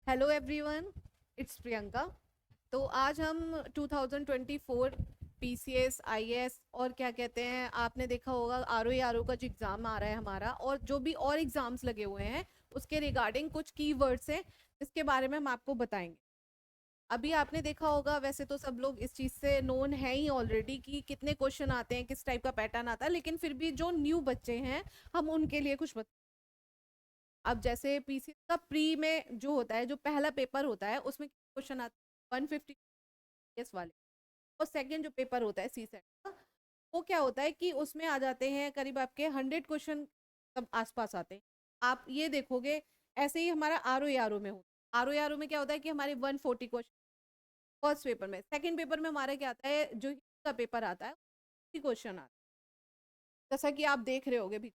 Hello everyone, it's Priyanka. तो आज हम 2024 पीसीएस आईएएस और क्या कहते हैं, आपने देखा होगा आरओ का जो एग्ज़ाम आ रहा है हमारा, और जो भी और एग्ज़ाम्स लगे हुए हैं उसके रिगार्डिंग कुछ कीवर्ड्स हैं जिसके बारे में हम आपको बताएंगे। अभी आपने देखा होगा, वैसे तो सब लोग इस चीज़ से नोन है ही ऑलरेडी कि कितने क्वेश्चन आते हैं, किस टाइप का पैटर्न आता है, लेकिन फिर भी जो न्यू बच्चे हैं हम उनके लिए कुछ अब जैसे पीसी का प्री में जो होता है, जो पहला पेपर होता है उसमें क्वेश्चन आते हैं 150 वाले। और सेकंड जो पेपर होता है सी सेट का, वो क्या होता है कि उसमें आ जाते हैं करीब आपके 100 क्वेश्चन सब आसपास आते हैं। आप ये देखोगे, ऐसे ही हमारा आर ओ में होता है। आर ओ में क्या होता है कि हमारे 140 क्वेश्चन फर्स्ट पेपर में। सेकंड पेपर में हमारा क्या आता है, जो का पेपर आता है क्वेश्चन आता है, जैसा कि आप देख रहे होगे भी।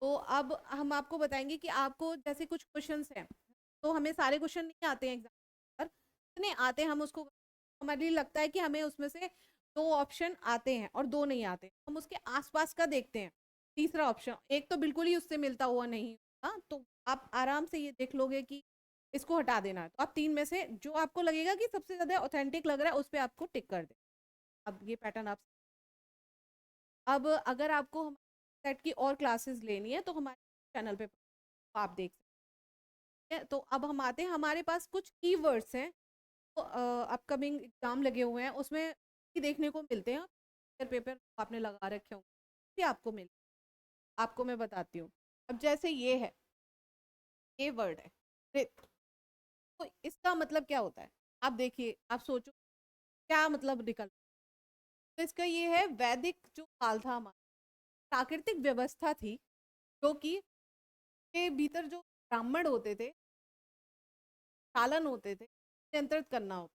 तो अब हम आपको बताएंगे कि आपको जैसे कुछ क्वेश्चंस हैं, तो हमें सारे क्वेश्चन नहीं आते हैं एग्जाम पर, इतने आते हैं हम उसको, हमारे लिए लगता है कि हमें उसमें से दो ऑप्शन आते हैं और दो नहीं आते, हम उसके आसपास का देखते हैं। तीसरा ऑप्शन एक तो बिल्कुल ही उससे मिलता हुआ नहीं होता, तो आप आराम से ये देख लोगे कि इसको हटा देना है, तो आप तीन में से जो आपको लगेगा कि सबसे ज्यादा ऑथेंटिक लग रहा है उस पर आपको टिक कर दे। अब ये पैटर्न आप, अब अगर आपको हमारे सेट की और क्लासेस लेनी है तो हमारे चैनल पे आप देख सकते हैं। तो अब हम आते हैं, हमारे पास कुछ कीवर्ड्स हैं तो अपकमिंग एग्जाम लगे हुए हैं उसमें ही देखने को मिलते हैं। पेपर आपने लगा रखे होंगे भी आपको मिल, आपको मैं बताती हूँ। अब जैसे ये है, ये वर्ड है रित, तो इसका मतलब क्या होता है? आप देखिए, आप सोचो क्या मतलब निकल। तो इसका ये है, वैदिक जो काल था हमारा, प्राकृतिक व्यवस्था थी जो कि के भीतर जो ब्राह्मण होते थे, पालन होते थे, नियंत्रित करना होता।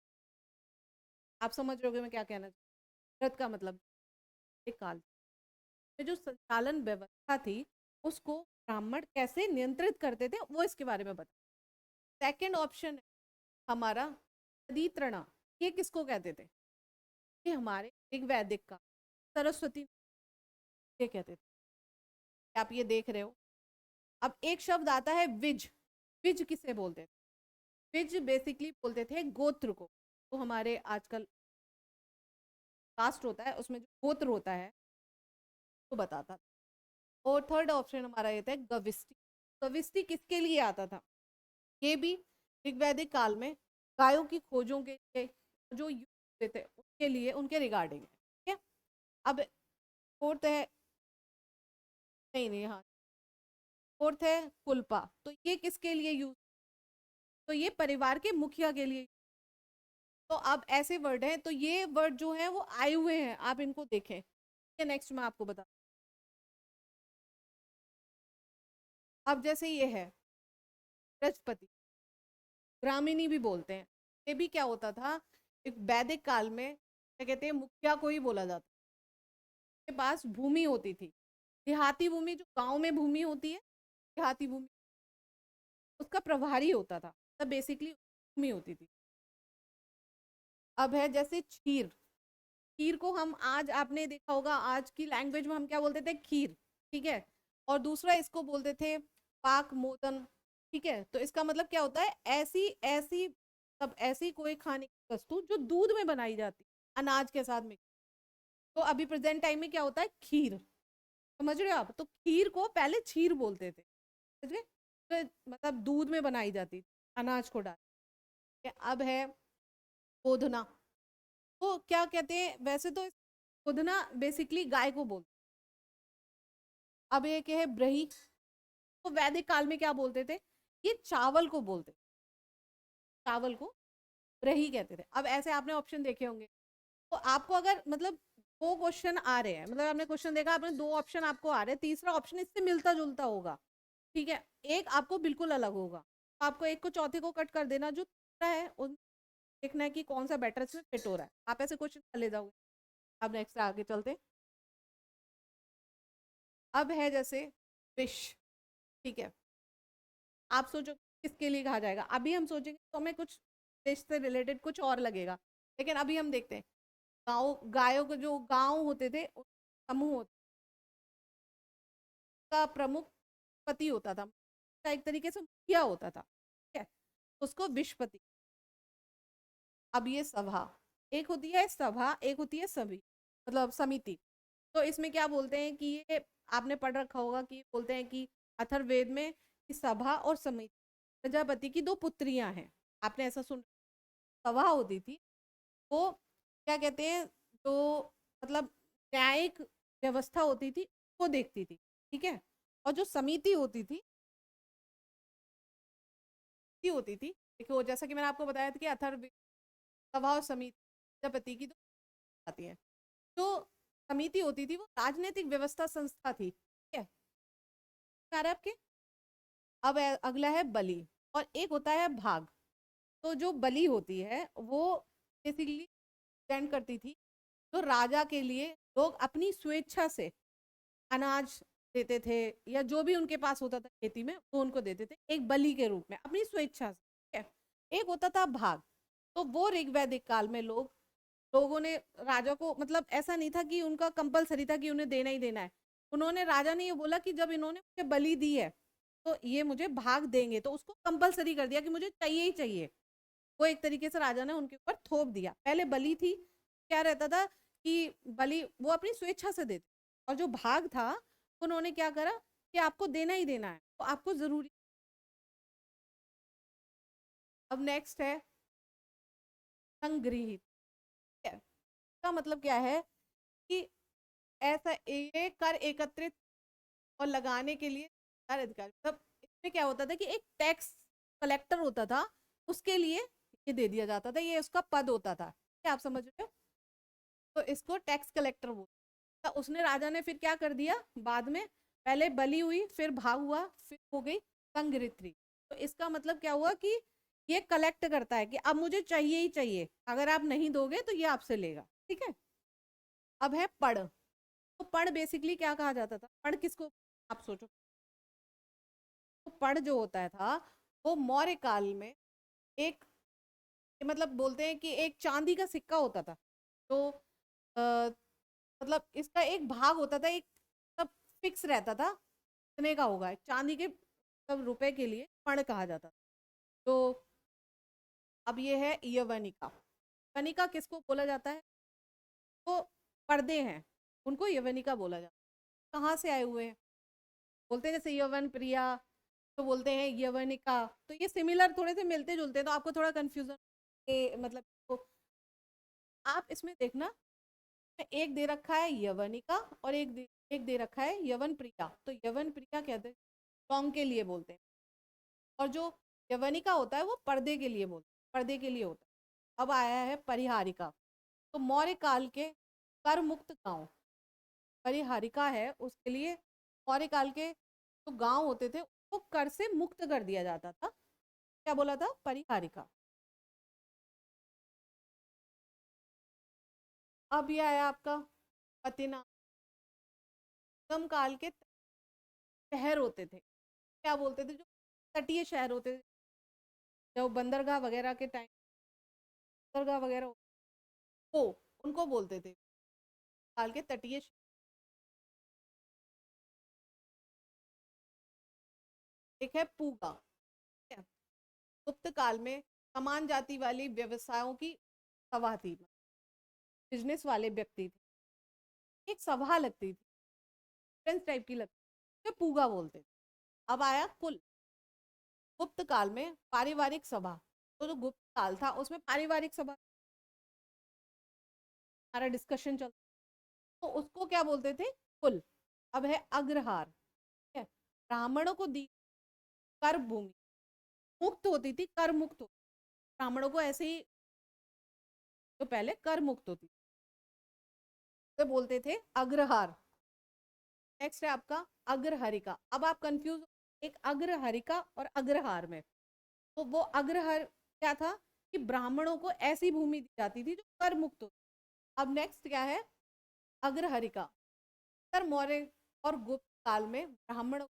आप समझ रहे होगे मैं क्या कहना चाहती हूँ। व्रत का मतलब एक काल में जो संचालन व्यवस्था थी उसको ब्राह्मण कैसे नियंत्रित करते थे वो इसके बारे में बता। सेकंड ऑप्शन है हमारा तदित्रणा। ये किसको कहते थे? ये हमारे ऋग्वैदिक का सरस्वती ये कहते थे। आप ये देख रहे हो। अब एक शब्द आता है विज। विज किसे बोलते थे? विज बेसिकली बोलते थे गोत्र को। तो हमारे आजकल कास्ट होता है उसमें जो गोत्र होता है तो बताता था। और थर्ड ऑप्शन हमारा ये था गविष्टि। गविष्टि किसके लिए आता था? ये भी ऋग्वैदिक काल में गायों की खोजों के लिए जो युद्ध होते थे उनके लिए, उनके रिगार्डिंग है, ठीक है। अब फोर्थ है, नहीं नहीं, हाँ, फोर्थ है कुल्पा। तो ये किसके लिए यूज, तो ये परिवार के मुखिया के लिए। तो अब ऐसे वर्ड हैं, तो ये वर्ड जो है वो आए हुए हैं, आप इनको देखें। नेक्स्ट मैं आपको बता, अब जैसे ये है बृहस्पति, ग्रामीणी भी बोलते हैं। ये भी क्या होता था, एक वैदिक काल में क्या कहते हैं, मुखिया को ही बोला जाता, के पास भूमि होती थी, देहाती भूमि, जो गांव में भूमि होती है, देहाती भूमि, उसका प्रभारी होता था, तब बेसिकली भूमि होती थी। अब है जैसे क्षीर। खीर को हम आज, आपने देखा होगा आज की लैंग्वेज में हम क्या बोलते थे, खीर, ठीक है। और दूसरा इसको बोलते थे पाक मोदन, ठीक है। तो इसका मतलब क्या होता है, ऐसी ऐसी सब ऐसी कोई खाने की वस्तु जो दूध में बनाई जाती अनाज के साथ मिक्स। तो अभी प्रेजेंट टाइम में क्या होता है, खीर, समझ रहे हो आप? तो खीर को पहले छीर बोलते थे, समझ गए? तो मतलब दूध में बनाई जाती अनाज को डाल के। अब है गोधना। तो क्या कहते हैं, वैसे तो गोधना बेसिकली गाय को बोलते। अब एक है ब्रही। तो वैदिक काल में क्या बोलते थे, ये चावल को बोलते, चावल को ब्रही कहते थे। अब ऐसे आपने ऑप्शन देखे होंगे, तो आपको अगर मतलब दो क्वेश्चन आ रहे हैं, मतलब आपने क्वेश्चन देखा, आपने दो ऑप्शन आपको आ रहे हैं, तीसरा ऑप्शन इससे मिलता जुलता होगा, ठीक है, एक आपको बिल्कुल अलग होगा, तो आपको एक को चौथे को कट कर देना, जो तीसरा है उन देखना है कि कौन सा बेटर इसमें फिट हो रहा है। आप ऐसे क्वेश्चन कर ले जाओगे। अब नेक्स्ट आगे चलते हैं। अब है जैसे विश, ठीक है। आप सोचो किसके लिए कहा जाएगा, अभी हम सोचेंगे तो हमें कुछ देश से रिलेटेड कुछ और लगेगा, लेकिन अभी हम देखते हैं गाँव, गायों के जो गांव होते थे समूह होता, का प्रमुख पति होता था, का एक तरीके से मुखिया होता था, ठीक है। उसको विश्वपति। अब ये सभा, एक होती है सभा, एक होती है सभी, मतलब समिति। तो इसमें क्या बोलते हैं कि ये आपने पढ़ रखा होगा कि बोलते हैं कि अथर्ववेद में कि सभा और समिति, प्रजापति की दो पुत्रियां हैं। आपने ऐसा सुन, सभा होती थी वो क्या कहते हैं, जो मतलब न्यायिक व्यवस्था होती थी वो देखती थी, ठीक है। और जो समिति होती थी देखो, जैसा कि मैंने आपको बताया था कि अथर्व सभा और समिति प्रजापति की दो आती है। जो समिति होती थी वो राजनीतिक व्यवस्था संस्था थी, ठीक है। आ रहा है आपके। अब अगला है बलि, और एक होता है भाग। तो जो बलि होती है वो बेसिकली स्टैंड करती थी, जो राजा के लिए लोग अपनी स्वेच्छा से अनाज देते थे, या जो भी उनके पास होता था खेती में वो उनको देते थे एक बलि के रूप में अपनी स्वेच्छा से, ठीक है। एक होता था भाग। तो वो ऋग वैदिक काल में लोगों ने राजा को, मतलब ऐसा नहीं था कि उनका कंपलसरी था कि उन्हें देना ही देना है। उन्होंने, राजा ने ये बोला कि जब इन्होंने मुझे बलि दी है तो ये मुझे भाग देंगे, तो उसको कंपलसरी कर दिया कि मुझे चाहिए ही चाहिए। वो एक तरीके से राजा ने उनके ऊपर थोप दिया। पहले बलि थी, क्या रहता था कि बलि वो अपनी स्वेच्छा से देते, और जो भाग था उन्होंने क्या करा कि आपको देना ही देना है, तो आपको जरूरी। अब नेक्स्ट है संग्रहित, ठीक है। इसका मतलब क्या है कि ऐसा ये कर एकत्रित और लगाने के लिए सरकार अधिकारी, मतलब इसमें क्या होता था कि एक टैक्स कलेक्टर होता था, उसके लिए ये दे दिया जाता था, ये उसका पद होता था, क्या आप समझ रहे हो। तो इसको टैक्स कलेक्टर बोलते। तो उसने, राजा ने फिर क्या कर दिया बाद में, पहले बलि हुई, फिर भाग हुआ, फिर हो गई संग्रहित्री। तो इसका मतलब क्या हुआ कि ये कलेक्ट करता है कि अब मुझे चाहिए ही चाहिए, अगर आप नहीं दोगे तो ये आपसे लेगा, ठीक है। अब है पढ़। तो पढ़ बेसिकली क्या कहा जाता था, पढ़ किसको, आप सोचो। तो पढ़ जो होता था वो मौर्य काल में एक, मतलब बोलते हैं कि एक चांदी का सिक्का होता था, तो मतलब इसका एक भाग होता था, एक सब फिक्स रहता था कितने का होगा, चांदी के सब रुपए के लिए पढ़ कहा जाता था। तो अब ये है यवनिका। यवनिका किसको बोला जाता है, वो पर्दे हैं, उनको यवनिका बोला जाता है। कहाँ से आए हुए हैं, बोलते हैं जैसे यवन प्रिया, तो बोलते हैं यवनिका। तो ये सिमिलर, थोड़े से मिलते जुलते हैं, तो आपको थोड़ा कंफ्यूजन मतलब तो आप इसमें देखना, एक दे रखा है यवनिका और एक दे रखा है यवन प्रिया। तो यवन प्रिया कहते हैं सॉन्ग के लिए बोलते हैं, और जो यवनिका होता है वो पर्दे के लिए बोलते हैं, पर्दे के लिए होता है। अब आया है परिहारिका। तो मौर्य काल के कर मुक्त गांव परिहारिका है, उसके लिए मौर्य काल के जो गांव होते थे वो कर से मुक्त कर दिया जाता था, क्या बोला था, परिहारिका। अब यह आया आपका पतिना। संगम काल के शहर होते थे, क्या बोलते थे, जो तटीय शहर होते थे, जो बंदरगाह वगैरह के टाइम, बंदरगाह वगैरह, वो उनको बोलते थे काल के तटीय एक है पूगा, ठीक है। गुप्त काल में समान जाति वाली व्यवसायों की सभा थी, बिजनेस वाले व्यक्ति थे, एक सभा लगती थी, फ्रेंच टाइप की लगती थी, पूगा बोलते थे। अब आया कुल। गुप्त काल में पारिवारिक सभा, तो जो गुप्त काल था उसमें पारिवारिक सभा, हमारा डिस्कशन चल, तो उसको क्या बोलते थे, कुल। अब है अग्रहार, ठीक है। ब्राह्मणों को दी कर भूमि, मुक्त होती थी, कर मुक्त होती, ब्राह्मणों को ऐसे ही, जो पहले कर मुक्त होती, तो बोलते थे अग्रहार। नेक्स्ट है आपका अग्रहरिका। अब आप कंफ्यूज, एक अग्रहरिका और अग्रहार में, तो वो अग्रहार क्या था कि ब्राह्मणों को ऐसी भूमि दी जाती थी जो कर मुक्त होती। अब नेक्स्ट क्या है, अग्रहरिका। उत्तर मौर्य और गुप्त काल में ब्राह्मणों को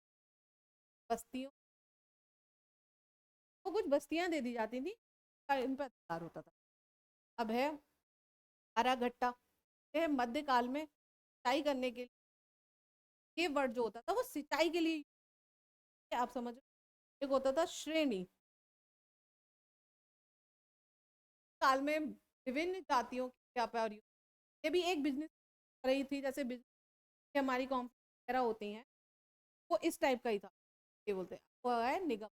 बस्तियों को कुछ बस्तियां दे दी जाती थी, इन पर अधिकार होता था। अब है हराघट्टा, यह मध्य काल में सिंचाई करने के लिए, ये वर्ड जो होता था वो सिंचाई के लिए, आप समझ, एक होता था श्रेणी, काल में विभिन्न जातियों के व्यापारियों, ये भी एक बिजनेस कर रही थी, जैसे बिजनेस हमारी कॉन्फ्रेंस वगैरह होती हैं, वो इस टाइप का ही था। ये बोलते हैं वो है निगम।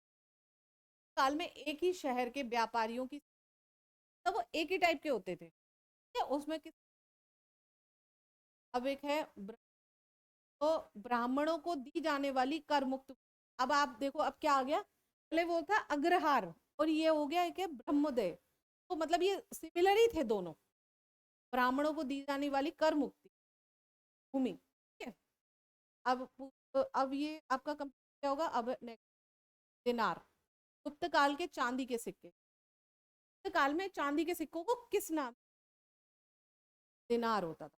काल में एक ही शहर के व्यापारियों की, तब वो एक ही टाइप के होते थे, ठीक है, उसमें किस, अब एक है तो ब्राह्मणों को दी जाने वाली कर मुक्त। अब आप देखो अब क्या आ गया, पहले वो था अग्रहार और ये हो गया एक है ब्रह्मोदय, तो मतलब ये सिमिलर ही थे दोनों। ब्राह्मणों को दी जाने वाली कर मुक्ति भूमि, ठीक है। अब ये आपका कंप्लीट क्या होगा। अब नेक्स्ट दिनार, गुप्त काल के चांदी के सिक्के। गुप्त काल में चांदी के सिक्कों को किस नाम, दिनार होता था।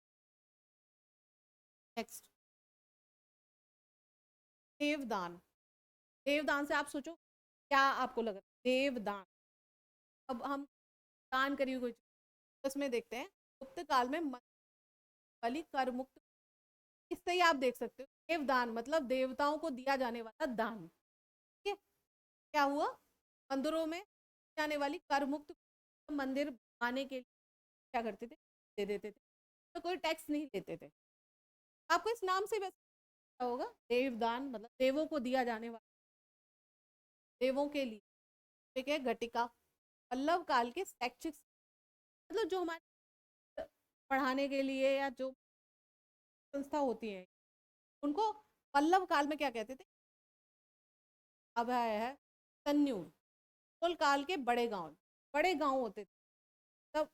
नेक्स्ट देवदान। देवदान से आप सोचो क्या आपको लगा, देवदान। अब हम दान करिए कोई चीज, उसमें देखते हैं गुप्त काल में वाली कर मुक्त, इससे ही आप देख सकते हो देवदान मतलब देवताओं को दिया जाने वाला दान, ठीक है। क्या हुआ, मंदिरों में जाने वाली कर मुक्त, मंदिर आने के लिए क्या करते थे, दे देते थे, तो कोई टैक्स नहीं लेते थे। आपको इस नाम से वैसे क्या होगा, देवदान मतलब देवों को दिया जाने वाला, देवों के लिए, ठीक है। घटिका, पल्लव काल के शैक्षिक, मतलब जो हमारे पढ़ाने के लिए या जो संस्था होती है, उनको पल्लव काल में क्या कहते थे। अब है तन्यूर, मुगल काल के बड़े गांव होते थे, तब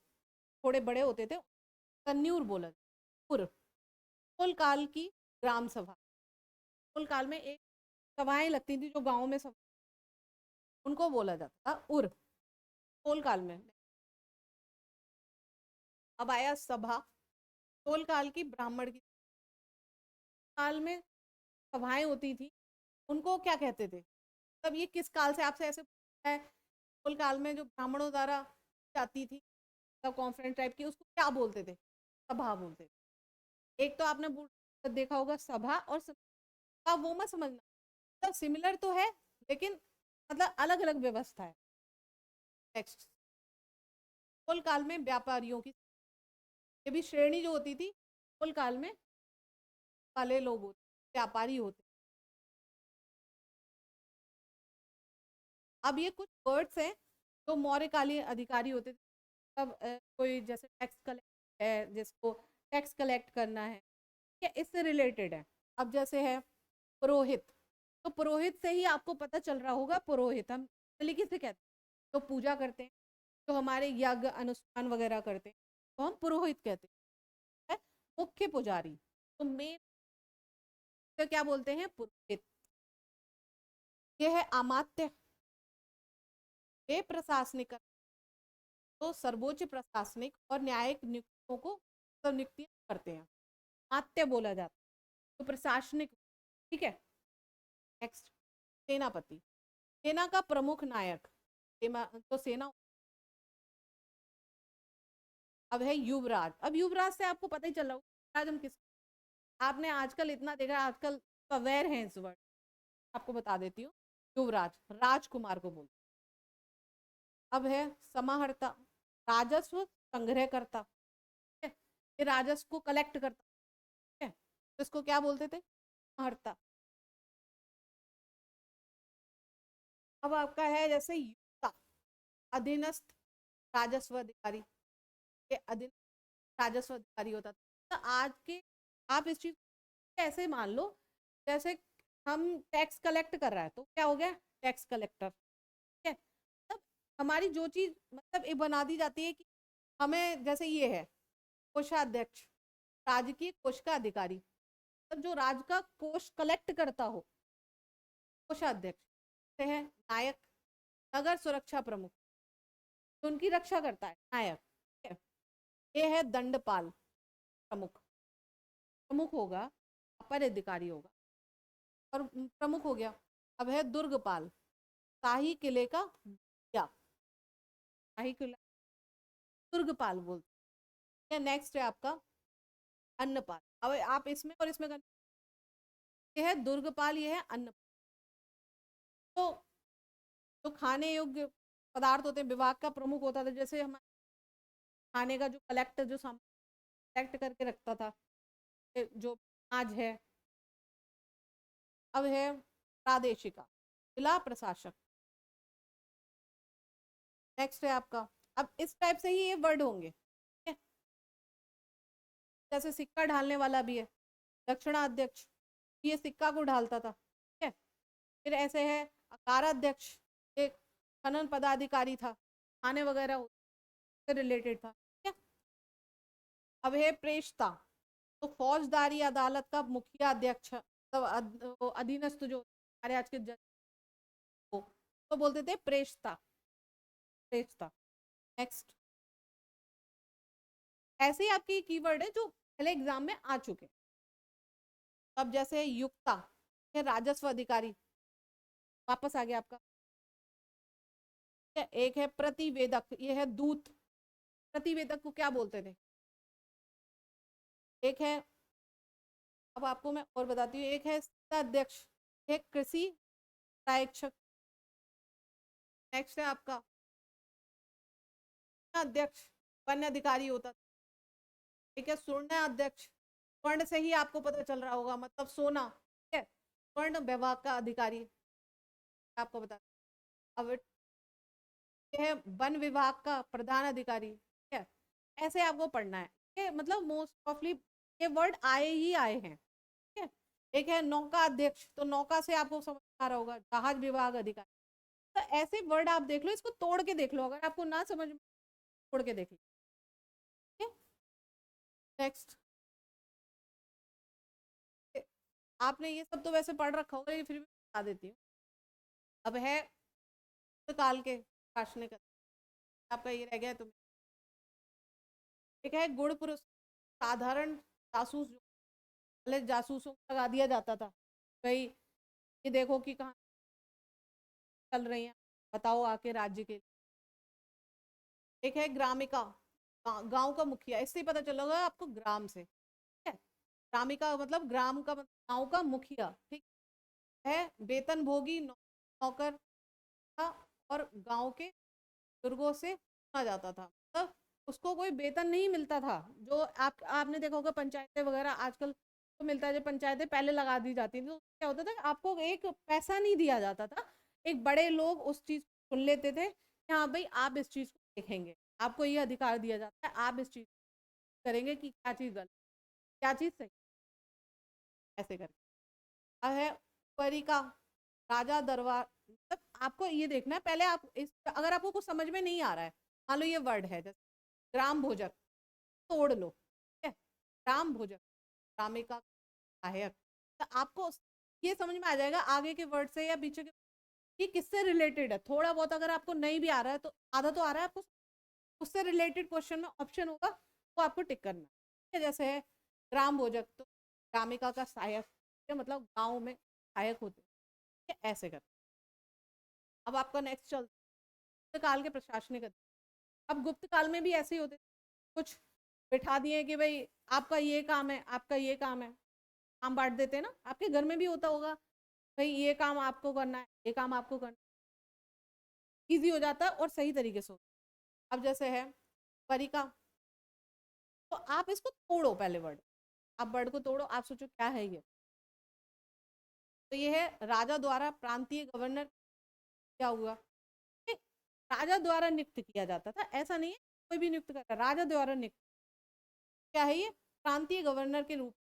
थोड़े बड़े होते थे, तन्यूर बोला उर। मुगल काल की ग्राम सभा, मुगल काल में एक सभाएं लगती थी जो गांव में सभा, उनको बोला जाता था उर, मुगल काल में। अब आया सभा, मुगल काल की ब्राह्मण की काल में सभाएं होती थी, उनको क्या कहते थे। तब ये किस काल से आपसे ऐसे है, मुगल काल में जो ब्राह्मणों द्वारा जाती थी कॉन्फ्रेंस टाइप की, उसको क्या बोलते थे, सभा बोलते थे। एक तो आपने देखा होगा सभा और सभा, वो मत समझना, मतलब सिमिलर तो है लेकिन मतलब अलग अलग व्यवस्था है। नेक्स्ट, मुगल काल में व्यापारियों की, ये भी श्रेणी जो होती थी मुगल काल में, वाले लोग होते, व्यापारी होते। अब ये कुछ वर्ड्स हैं जो मौर्यकालीन अधिकारी होते थे, तब कोई जैसे टैक्स कलेक्ट है, जिसको टैक्स कलेक्ट करना है, क्या इससे रिलेटेड है। अब जैसे है पुरोहित, तो पुरोहित से ही आपको पता चल रहा होगा, पुरोहित हम लिखित से कहते हैं तो पूजा करते हैं, तो हमारे यज्ञ अनुष्ठान वगैरह करते हैं, तो हम पुरोहित कहते हैं। मुख्य पुजारी, तो मेन तो क्या बोलते हैं, पुरोहित। ये है अमात्य, ये प्रशासनिक, तो सर्वोच्च प्रशासनिक और न्यायिक नियुक्तियों को नियुक्तियां करते हैं, आत्य बोला जाता है, तो प्रशासनिक, ठीक है। नेक्स्ट सेनापति, सेना का प्रमुख नायक, तो सेना। अब है युवराज, अब युवराज से आपको पता ही चल रहा होगा आज हम किस, आपने आजकल इतना देखा, आजकल अवेयर है इस वर्ड, आपको बता देती हूँ। युवराज राजकुमार को बोलते। अब है समाहर्ता, राजस्व संग्रह करता, ठीक है, ये राजस्व को कलेक्ट करता, ठीक है, तो इसको क्या बोलते थे, समाहर्ता। अब आपका है जैसे युक्ता, अधीनस्थ राजस्व अधिकारी, ये अधीन राजस्व अधिकारी होता था। तो आज के आप इस चीज ऐसे मान लो, जैसे हम टैक्स कलेक्ट कर रहा है तो क्या हो गया, टैक्स कलेक्टर, ठीक है। तब हमारी जो चीज मतलब ये बना दी जाती है कि हमें जैसे ये है कोषाध्यक्ष, राजकीय कोष का अधिकारी, तब जो राज का कोष कलेक्ट करता हो, कोषाध्यक्ष से है नायक, नगर सुरक्षा प्रमुख, तो उनकी रक्षा करता है नायक, ठीक है। ये है दंडपाल, प्रमुख, प्रमुख होगा, अपर अधिकारी होगा, और प्रमुख हो गया। अब है दुर्गपाल, शाही किले का, या शाही किला दुर्गपाल बोलते हैं। नेक्स्ट है आपका अन्नपाल, अब आप इसमें और इसमें ये है दुर्गपाल, ये है अन्नपाल। तो जो खाने योग्य पदार्थ होते हैं, विभाग का प्रमुख होता था, जैसे हमारे खाने का जो जो सामान कलेक्ट करके रखता था, जो आज है, अब है प्रादेशिका, जिला प्रशासक। नेक्स्ट है आपका, अब इस टाइप से ही ये वर्ड होंगे, ठीक है। जैसे सिक्का ढालने वाला भी है, दक्षिणाध्यक्ष, ये सिक्का को ढालता था, ठीक है। फिर ऐसे है अकाराध्यक्ष, एक खनन पदाधिकारी था, खाने वगैरह से रिलेटेड था, ठीक है। अब है प्रेषता, तो फौजदारी अदालत का मुखिया अध्यक्ष, तो अधीनस्थ जो हमारे आज के जज को तो बोलते थे प्रेषता, प्रेषता। नेक्स्ट, ऐसे ही आपके कीवर्ड है जो पहले एग्जाम में आ चुके। अब जैसे युक्ता, है राजस्व अधिकारी, वापस आ गया आपका। एक है प्रतिवेदक, ये है दूत, प्रतिवेदक को क्या बोलते थे। एक है, अब आपको मैं और बताती हूँ, एक है अध्यक्ष, एक कृषि प्रायक्षक। नेक्स्ट है आपका अध्यक्ष, वन्य अधिकारी होता था। ठीक है, स्वर्ण अध्यक्ष, स्वर्ण से ही आपको पता चल रहा होगा मतलब सोना, ठीक है। स्वर्ण विभाग का अधिकारी आपको बता, अब है वन विभाग का प्रधान अधिकारी, ठीक है। ऐसे आपको पढ़ना है, ठीक है, मतलब मोस्ट ऑफली ये वर्ड आए ही आए हैं, ठीक है। एक है नौका अध्यक्ष, तो नौका से आपको समझ आ रहा होगा जहाज विभाग अधिकारी। तो ऐसे वर्ड आप देख लो, इसको तोड़ के देख लो, अगर आपको ना समझ में, तोड़ के देख लो, ठीक है। नेक्स्ट, आपने ये सब तो वैसे पढ़ रखा होगा, ये फिर भी बता देती हूँ। अब है काल के प्रशासनिक, आपका ये रह गया तुम्हें। एक है गुण पुरस्कार, साधारण जासूस, जो पहले जासूसों को लगा दिया जाता था, भाई ये देखो कि कहाँ चल रही हैं, बताओ आके राज्य के। एक है ग्रामिका, गांव का मुखिया, इससे ही पता चलेगा आपको ग्राम से, ठीक है। ग्रामिका मतलब ग्राम का मतलब गांव का मुखिया, ठीक है। वेतन भोगी नौकर था, और गांव के दुर्गों से चुना जाता था, मतलब उसको कोई वेतन नहीं मिलता था। जो आपने देखा होगा पंचायतें वगैरह आजकल तो मिलता है, जो पंचायतें पहले लगा दी जाती थी तो क्या होता था, आपको एक पैसा नहीं दिया जाता था, एक बड़े लोग उस चीज को सुन लेते थे कि हाँ भाई आप इस चीज को देखेंगे, आपको ये अधिकार दिया जाता है, आप इस चीज करेंगे कि क्या चीज गलत, क्या चीज सही, ऐसे करके। अब है परी का राजा दरबार, मतलब आपको ये देखना है पहले, आप इस अगर आपको कुछ समझ में नहीं आ रहा है, मान लो ये वर्ड है जैसे ग्राम भोजक, तोड़ लो, ठीक है। ग्राम भोजक, ग्रामिका सहायक, तो आपको ये समझ में आ जाएगा आगे के वर्ड से या पीछे के कि किससे रिलेटेड है। थोड़ा बहुत अगर आपको नहीं भी आ रहा है तो आधा तो आ रहा है आपको, उससे रिलेटेड क्वेश्चन में ऑप्शन होगा वो आपको टिक करना है, ठीक है। जैसे है ग्राम भोजक, तो ग्रामिका का सहायक, मतलब गाँव में सहायक होते हैं, ऐसे कर। अब आपका नेक्स्ट चल गुप्त काल के प्रशासनिक अधिकारी। अब गुप्त काल में भी ऐसे ही होते, कुछ बिठा दिए कि भाई आपका ये काम है, आपका ये काम है, काम बांट देते हैं ना, आपके घर में भी होता होगा, भाई ये काम आपको करना है, ये काम आपको करना है, ईजी हो जाता है और सही तरीके से होता है। अब जैसे है परिका, तो आप इसको तोड़ो पहले वर्ड, आप वर्ड को तोड़ो, आप सोचो क्या है ये। तो ये है राजा द्वारा प्रांतीय गवर्नर, क्या हुआ, राजा द्वारा नियुक्त किया जाता था, ऐसा नहीं है कोई भी नियुक्त करता, राजा द्वारा नियुक्त, क्या है ये, प्रांतीय गवर्नर के रूप में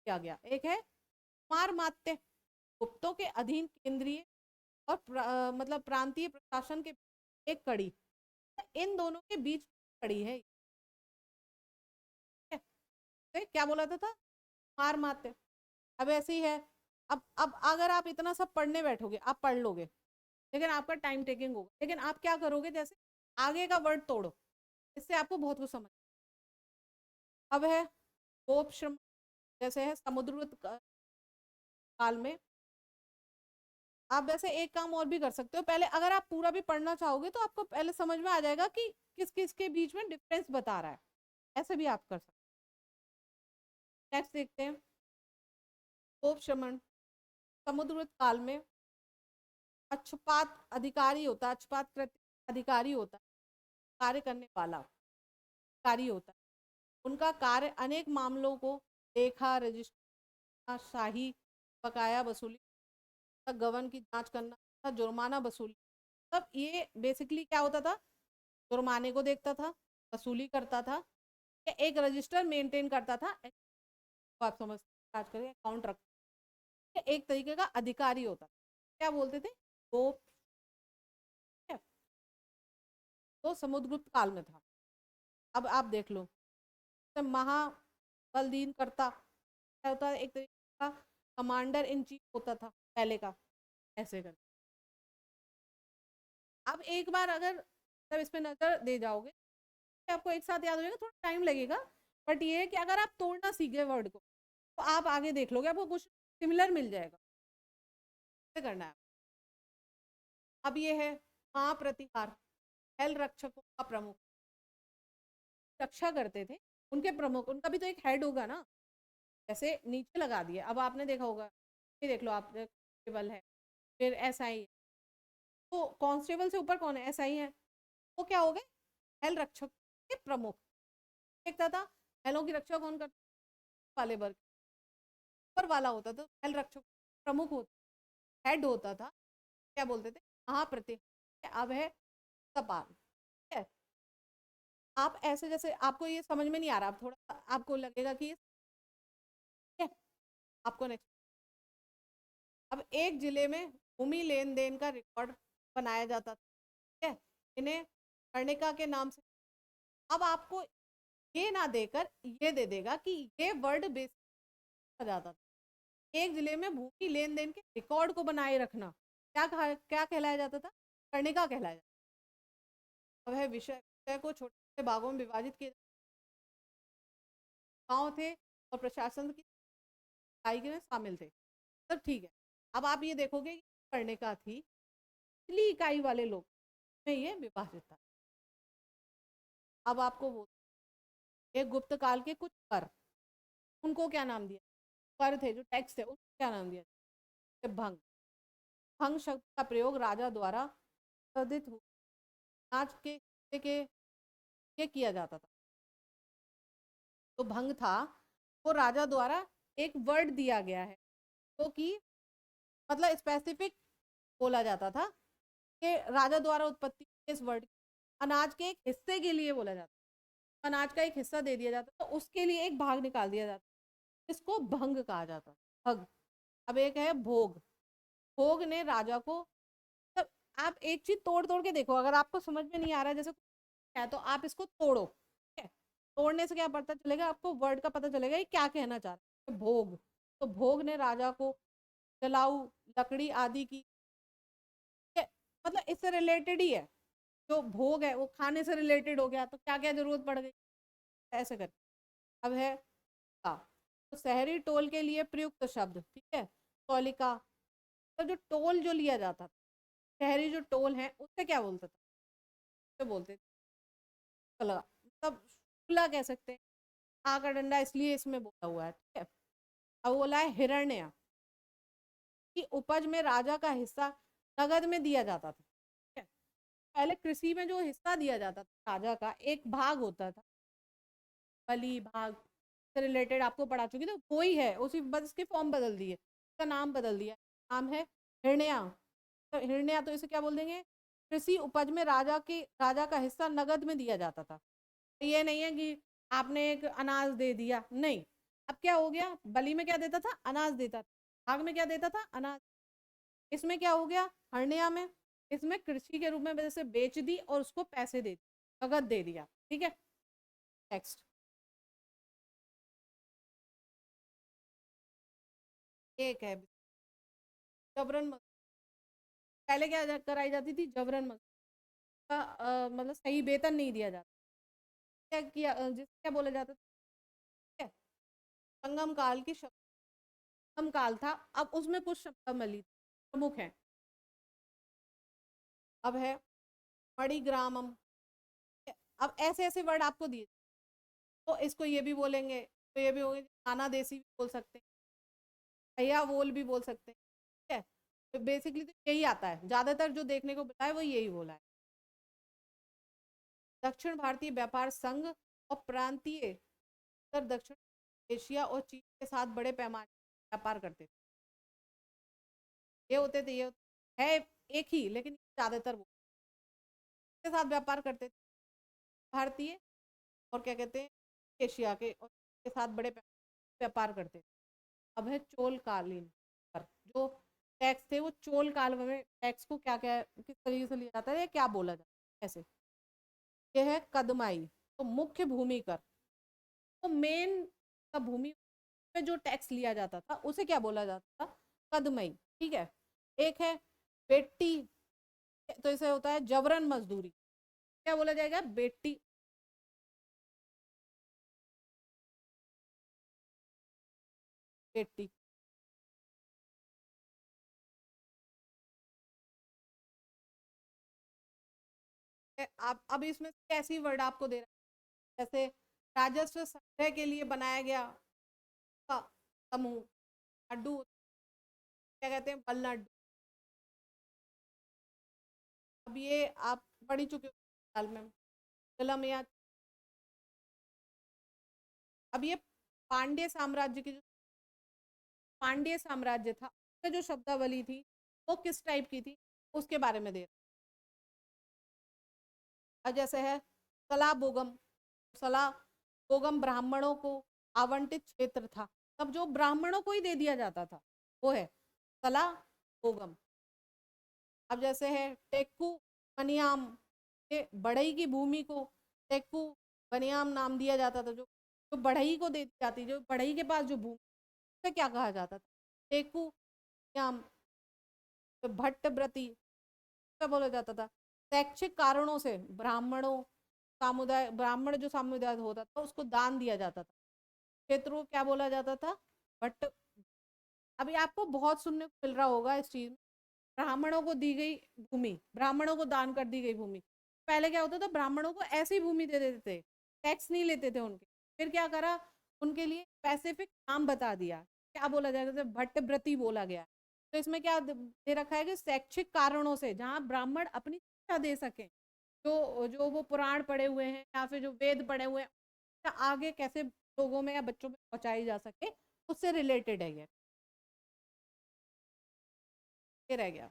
किया गया। एक है कुमार मात्य, गुप्तों के अधीन केंद्रीय और मतलब प्रांतीय प्रशासन के एक कड़ी, इन दोनों के बीच कड़ी है, तो क्या बोला था कुमार मात्य। अब ऐसे ही है, अब अगर आप इतना सब पढ़ने बैठोगे आप पढ़ लोगे, लेकिन आपका टाइम टेकिंग होगा, लेकिन आप क्या करोगे, जैसे आगे का वर्ड तोड़ो, इससे आपको बहुत कुछ समझ। अब है गोप श्रम, जैसे है समुद्र काल में, आप वैसे एक काम और भी कर सकते हो, पहले अगर आप पूरा भी पढ़ना चाहोगे तो आपको पहले समझ में आ जाएगा कि किस किस के बीच में डिफरेंस बता रहा है, ऐसे भी आप कर सकते हैं। नेक्स्ट देखते हैं, गोप श्रमण, समुद्र काल में अक्षपात अधिकारी होता है, अक्षपात अधिकारी होता है, कार्य करने वाला, अधिकारी होता है। उनका कार्य अनेक मामलों को लेखा, रजिस्टर, शाही बकाया वसूली, गबन की जांच करना, जुर्माना वसूली। तब ये बेसिकली क्या होता था, जुर्माने को देखता था, वसूली करता था, एक रजिस्टर मेंटेन करता था। आप समझते आज करें अकाउंट रख, एक तरीके का अधिकारी होता था। क्या बोलते थे वो, तो समुद्रगुप्त काल में था। अब आप देख लो महाबलदीन करता क्या होता है, एक तरीके का कमांडर इन चीफ होता था पहले का, ऐसे कर। अब एक बार अगर तब इस पे नजर दे जाओगे तो आपको एक साथ याद हो जाएगा, थोड़ा टाइम लगेगा, बट ये है कि अगर आप तोड़ना सीखे वर्ड को तो आप आगे देख लोगे, आपको कुछ सिमिलर मिल जाएगा। करना है। अब ये है महाप्रतिहार, हेल रक्षकों का प्रमुख, रक्षा करते थे उनके प्रमुख, उनका भी तो एक हेड होगा ना, जैसे नीचे लगा दिया। अब आपने देखा होगा, ये देख लो आप, कांस्टेबल है, फिर एसआई, तो कांस्टेबल से ऊपर कौन है, एसआई है, वो क्या हो गए, हेल रक्षक के प्रमुख। देखता था हेलों की रक्षा कौन करता, वाले वर्ग ऊपर वाला होता था, हेल रक्षक प्रमुख होता, हेड होता था, क्या बोलते थे, महाप्रति। अब है तपाल, ठीक है। आप ऐसे, जैसे आपको ये समझ में नहीं आ रहा, आप थोड़ा आपको लगेगा कि ये आपको नेक्स्ट। अब एक जिले में भूमि लेन देन का रिकॉर्ड बनाया जाता था, ठीक है, इन्हें कर्णिका के नाम से। अब आपको ये ना देकर ये दे देगा कि ये वर्ड बेस जाता था। एक जिले में भूमि लेन देन के रिकॉर्ड को बनाए रखना क्या क्या कहलाया जाता था, कर्णिका कहलाया जाता। अब है विषय को छोटे छोटे भागों में विभाजित किए, गांव थे और प्रशासन की इकाई में शामिल थे, सब ठीक है। अब आप ये देखोगे कर्णिका थी, पिछली इकाई वाले लोग में ये विभाजित था। अब आपको वो एक गुप्त काल के कुछ कर, उनको क्या नाम दिया, कर थे जो टैक्स थे, उनको क्या नाम दिया, भंग। भंग शब्द का प्रयोग राजा द्वारा संशोधित आज के ये किया जाता था। तो भंग था वो राजा द्वारा एक वर्ड दिया गया है, तो कि मतलब स्पेसिफिक बोला जाता था कि राजा द्वारा उत्पत्ति इस वर्ड, अनाज के एक हिस्से के लिए बोला जाता, अनाज का एक हिस्सा दे दिया जाता तो उसके लिए एक भाग निकाल दिया जाता, इसको भंग कहा जाता, भंग। अब एक है भोग, भोग ने राजा को, तब आप एक चीज तोड़ तोड़ के देखो, अगर आपको समझ में नहीं आ रहा जैसे है तो आप इसको तोड़ो, ठीक है, तोड़ने से क्या पता चलेगा आपको, वर्ड का पता चलेगा ये क्या कहना चाह रहा है, भोग। तो भोग ने राजा को जलाऊ लकड़ी आदि की, मतलब इससे रिलेटेड ही है, जो भोग है वो खाने से रिलेटेड हो गया, तो क्या क्या जरूरत पड़ गई, ऐसे कर। अब है का, तो शहरी टोल के लिए प्रयुक्त शब्द, ठीक है, तौलिका, तो जो टोल जो लिया जाता था, शहरी जो टोल है उससे क्या बोलता था, तो बोलते थे मतलब खुला कह सकते हैं, आ का डंडा इसलिए इसमें बोला हुआ है, ठीक है। अब बोला है हिरण्य, कि उपज में राजा का हिस्सा नगद में दिया जाता था, ठीक है। पहले कृषि में जो हिस्सा दिया जाता था राजा का एक भाग होता था, बलि भाग से रिलेटेड आपको पढ़ा चुकी, तो कोई है उसी, बस इसके फॉर्म बदल दिए, उसका नाम बदल दिया, नाम है हिरण्या। तो हिरण्या तो इसे क्या बोल देंगे, कृषि उपज में राजा का हिस्सा नगद में दिया जाता था। ये नहीं है कि आपने एक अनाज दे दिया, नहीं। अब क्या हो गया, बलि में क्या देता था, अनाज देता था, भाग में क्या देता था, अनाज। इसमें क्या हो गया, हरनिया में, इसमें कृषि के रूप में जैसे बेच दी और उसको पैसे दे दिए, नगद दे दिया, ठीक है। नेक्स्ट एक है जबरन पहले क्या कराई जाती थी, जबरन का मतलब सही वेतन नहीं दिया जाता, क्या किया, जिससे क्या बोला जाता था, ठीक है। संगम काल की संगम काल था, अब उसमें कुछ शब्दावली प्रमुख है। अब है मणिग्रामम, अब ऐसे ऐसे वर्ड आपको दिए, तो इसको ये भी बोलेंगे, तो ये भी होंगे, नाना देसी भी बोल सकते हैं, भैया वोल भी बोल सकते हैं, ठीक है। तो बेसिकली तो यही आता है, ज्यादातर जो देखने को मिला है वो यही बोला है। दक्षिण भारतीय व्यापार संघ और प्रांतीय उत्तर दक्षिण एशिया और चीन के साथ बड़े पैमाने पर व्यापार करते थे। ये होते थे, ये है एक ही, लेकिन ज्यादातर वो के साथ व्यापार करते थे, भारतीय और क्या कहते हैं एशिया के, और के साथ बड़े व्यापार करते थे। अब है चोल कालीन पर जो टैक्स थे, वो चोल काल में टैक्स को क्या क्या किस तरीके से लिया जाता है, क्या बोला जाता है ऐसे। ये है कदमाई, तो मुख्य भूमि कर, तो मेन का भूमि पे जो टैक्स लिया जाता था उसे क्या बोला जाता था, कदमई। ठीक है। एक है बेटी, तो इसे होता है जबरन मजदूरी, क्या बोला जाएगा, बेटी, बेटी। आप अब इसमें कैसी वर्ड आपको दे रहा है, जैसे राजस्व संग्रह के लिए बनाया गया समूह, अड्डू, क्या कहते हैं, बल्लड। अब ये आप पढ़ी चुके हो साल में, कलम या। अब ये पांड्य साम्राज्य की जो पांड्य साम्राज्य था उसका जो शब्दावली थी वो किस टाइप की थी, उसके बारे में दे। अब जैसे है सला बोगम, सला बोगम ब्राह्मणों को आवंटित क्षेत्र था, तब जो ब्राह्मणों को ही दे दिया जाता था वो है सला बोगम। अब जैसे है टेक्कू बनियाम, ये बढ़ई की भूमि को टेक्कू बनियाम नाम दिया जाता था, जो जो बढ़ई को दे दी जाती, जो बढ़ई के पास जो भूमि, उसे क्या कहा जाता था, टेक्कू बनियाम। तो भट्टव्रती क्या बोला जाता था, शैक्षिक कारणों से ब्राह्मणों समुदाय, ब्राह्मण जो समुदाय होता था उसको दान दिया जाता था, क्षेत्र को क्या बोला जाता था, भट्ट। अभी आपको बहुत सुनने को मिल रहा होगा इस चीज में, ब्राह्मणों को दी गई भूमि, ब्राह्मणों को दान कर दी गई भूमि। पहले क्या होता था, ब्राह्मणों को ऐसी भूमि दे देते थे, टैक्स नहीं लेते थे उनके। फिर क्या करा, उनके लिए स्पेसिफिक नाम बता दिया, क्या बोला जाएगा, जैसे भट्टव्रती बोला गया। तो इसमें क्या दे रखा है कि शैक्षिक कारणों से, जहाँ ब्राह्मण अपनी शिक्षा दे सके, जो जो वो पुराण पढ़े हुए हैं या फिर जो वेद पढ़े हुए हैं, आगे कैसे लोगों में या बच्चों में पहुंचाई जा सके, उससे रिलेटेड है ये रह गया।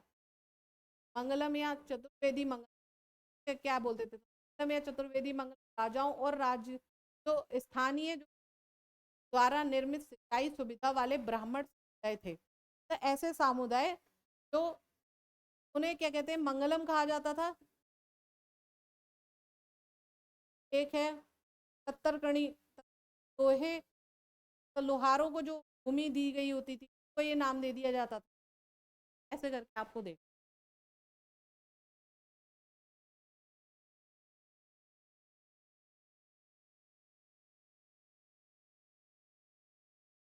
मंगलम या चतुर्वेदी मंगल क्या बोलते थे, मंगलम या चतुर्वेदी मंगल राजाओं और राज्य जो स्थानीय द्वारा निर्मित सिंचाई सुविधा वाले ब्राह्मण समुदाय थे, तो ऐसे समुदाय जो, उन्हें क्या कहते हैं, मंगलम कहा जाता था। एक है सत्तरकणी, लोहे, तो लोहारों को जो भूमि दी गई होती थी तो ये नाम दे दिया जाता था, ऐसे करके आपको देख।